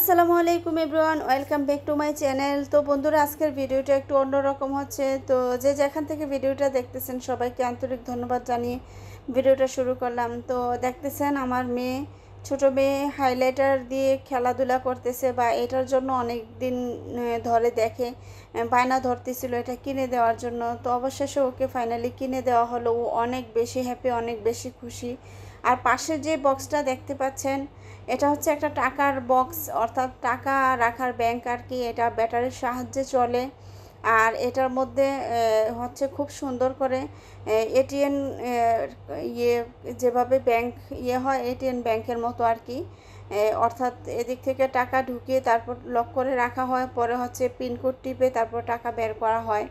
আসসালামু আলাইকুম everyone, welcome back to my channel. তো বন্ধুরা, আজকের ভিডিওটা একটু অন্যরকম হচ্ছে। তো যে যেখান থেকে ভিডিওটা দেখতেছেন সবাইকে আন্তরিক ধন্যবাদ জানিয়ে ভিডিওটা শুরু করলাম। তো দেখতেছেন আমার মেয়ে, ছোটো মেয়ে হাইলাইটার দিয়ে খেলাধুলা করতেছে, বা এটার জন্য অনেক দিন ধরে দেখে বায়না ধরতেছিল এটা কিনে দেওয়ার জন্য। তো অবশেষে ওকে ফাইনালি কিনে দেওয়া হলো। ও অনেক বেশি হ্যাপি, অনেক বেশি খুশি। আর পাশে যে বক্সটা দেখতে পাচ্ছেন, এটা হচ্ছে একটা টাকার বক্স, অর্থাৎ টাকা রাখার ব্যাংক আর কি। এটা ব্যাটারির সাহায্যে চলে। আর এটার মধ্যে হচ্ছে খুব সুন্দর করে এটিএম ইয়ে, যেভাবে ব্যাংক হয় এটিএম ব্যাংকের মতো আর কি। অর্থাৎ এদিক থেকে টাকা ঢুকিয়ে তারপর লক করে রাখা হয়, পরে হচ্ছে পিনকোড টিপে তারপর টাকা বের করা হয়।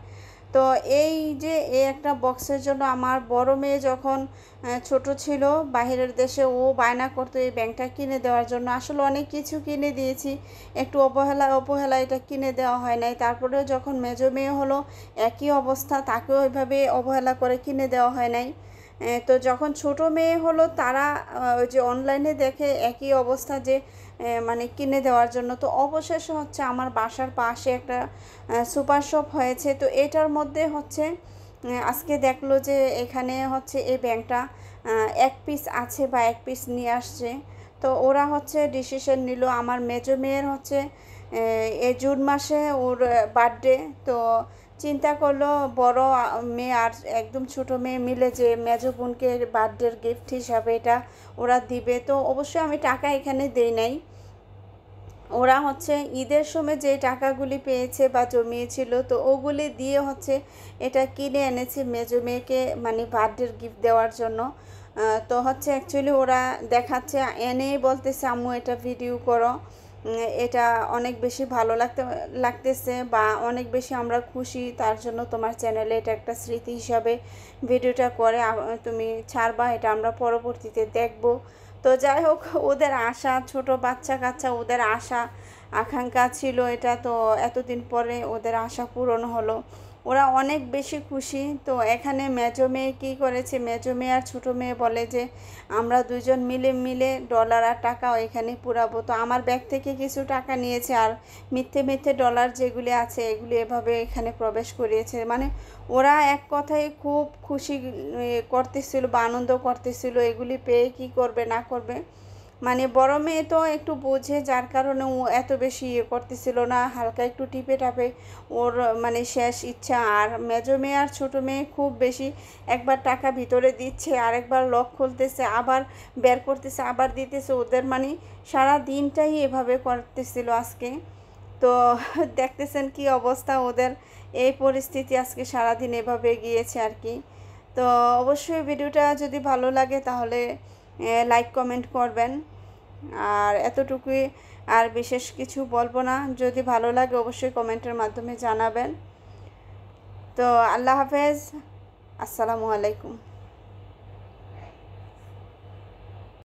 তো এই যে এই একটা বক্সের জন্য আমার বড় মেয়ে যখন ছোট ছিল, বাইরের দেশে, ও বায়না করতো এই ব্যাংকটা কিনে দেওয়ার জন্য। আসলে অনেক কিছু কিনে দিয়েছি, একটু অবহেলা এটা কিনে দেওয়া হয় নাই। তারপরেও যখন মেজো মেয়ে হলো, একই অবস্থা, তাকেও ওইভাবে অবহেলা করে কিনে দেওয়া হয় নাই। তো যখন ছোট মেয়ে হলো, তারা ওই যে অনলাইনে দেখে একই অবস্থা, যে মানে কিনে দেওয়ার জন্য। তো অবশেষে হচ্ছে আমার বাসার পাশে একটা সুপার শপ হয়েছে। তো এটার মধ্যে হচ্ছে আজকে দেখলো যে এখানে হচ্ছে এই ব্যাংকটা এক পিস আছে, বা এক পিস নিয়ে আসছে। তো ওরা হচ্ছে ডিসিশন নিল, আমার মেজো মেয়ের হচ্ছে এই জুন মাসে ওর বার্থডে। তো চিন্তা করলো বড় মেয়ে আর একদম ছোট মেয়ে মিলে যে মেজো বোনকে বার্থডের গিফট হিসাবে এটা ওরা দিবে। তো অবশ্যই আমি টাকা এখানে দেই নাই। ওরা হচ্ছে ঈদের সময় যে টাকাগুলি পেয়েছে বা জমিয়েছিল, তো ওগুলি দিয়ে হচ্ছে এটা কিনে এনেছে মেজো মেয়েকে, মানে বার্থডের গিফট দেওয়ার জন্য। তো হচ্ছে অ্যাকচুয়ালি ওরা দেখাচ্ছে, এনেই বলতেছে আম্মু এটা ভিডিও করো, এটা অনেক বেশি ভালো লাগতেছে, বা অনেক বেশি আমরা খুশি, তার জন্য তোমার চ্যানেলে এটা একটা স্মৃতি হিসাবে ভিডিওটা করে তুমি ছাড়বা, এটা আমরা পরবর্তীতে দেখব। তো যাই হোক, ওদের আশা, ছোট বাচ্চা কাচ্চা, ওদের আশা আকাঙ্ক্ষা ছিল এটা। তো এতদিন পরে ওদের আশা পূরণ হলো, ওরা অনেক বেশি খুশি। তো এখানে মেজো মেয়ে কী করেছে, মেজো মেয়ে আর ছোটো মেয়ে বলে যে আমরা দুজন মিলে ডলার আর টাকা এখানে পুরাবো। তো আমার ব্যাগ থেকে কিছু টাকা নিয়েছে, আর মিথ্যে ডলার যেগুলি আছে এগুলি এভাবে এখানে প্রবেশ করিয়েছে। মানে ওরা এক কথায় খুব খুশি করতেছিল বা আনন্দ করতেছিল এগুলি পেয়ে, কী করবে না করবে। মানে বড় মেয়ে তো একটু বোঝে, যার কারণে ও এত বেশি করতেছিল না, হালকা একটু টিপে টাপে ওর মানে শেষ ইচ্ছা। আর মেজো মেয়ে আর ছোটো মেয়ে খুব বেশি, একবার টাকা ভিতরে দিচ্ছে, আরেকবার লক খুলতেছে, আবার বের করতেছে, আবার দিতেছে। ওদের মানে সারা দিনটাই এভাবে করতেছিল আজকে। তো দেখতেছেন কি অবস্থা ওদের, এই পরিস্থিতি আজকে সারাদিন এভাবে গিয়েছে আর কি। তো অবশ্যই ভিডিওটা যদি ভালো লাগে তাহলে লাইক কমেন্ট করবেন। আর এতটুকুই, আর বিশেষ কিছু বলবো না। যদি ভালো লাগে অবশ্যই কমেন্টের মাধ্যমে জানাবেন। তো আল্লাহ হাফেজ, আসসালামু আলাইকুম।